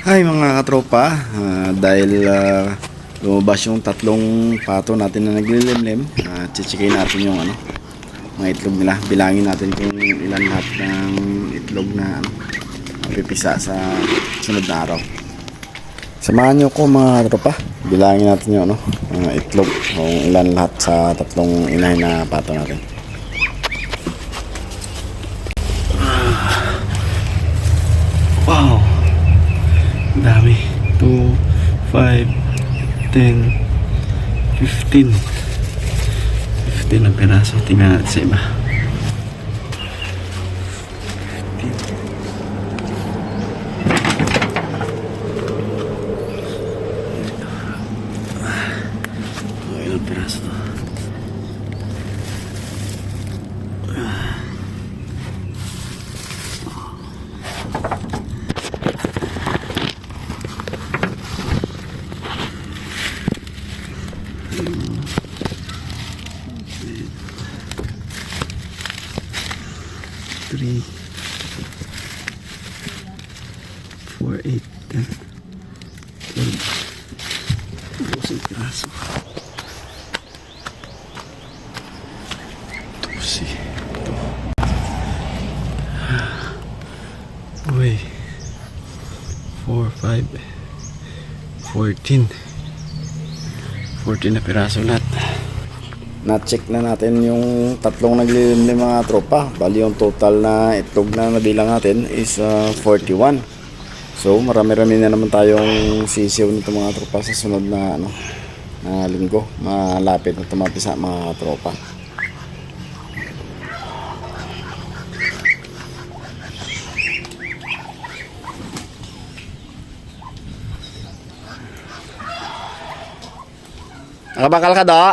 Hi mga katropa, dahil lumabas yung tatlong pato natin na naglilimlim, chichikain natin yung mga itlog nila. Bilangin natin kung ilan lahat ng itlog na pipisa sa sunod na araw. Samahan nyo ko mga katropa, bilangin natin yung mga itlog kung ilan lahat sa tatlong inahin na pato natin. Wow! Dami. 2, 5, 10, 15. 15 na piraso. Tingnan natin sa iba. 15. Ilang piraso to? Three, 4, 8, 10, 12, 12 piraso. 12 ito. Uy, 4, 5, 14 14 na piraso lahat. Na-check na natin yung tatlong naglilimlim mga tropa. Bali yung total na itlog na nabilang natin is 41. So marami-rami na naman tayong sisiw nito mga tropa sa sunod na na linggo. Malapit na tumapisa mga tropa. Nakabakal ka do?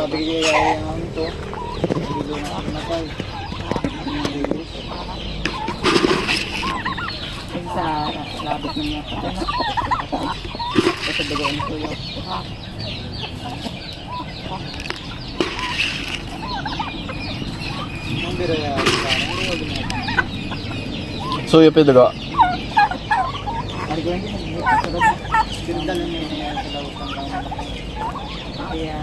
Bigay yung ito. Dito na ako napay. Sa labot na niya. Ito bigay ko yun. Ang biro yan. Suyo pidago. Arigyan din. Pindalan niya sa labot ng lang. Kaya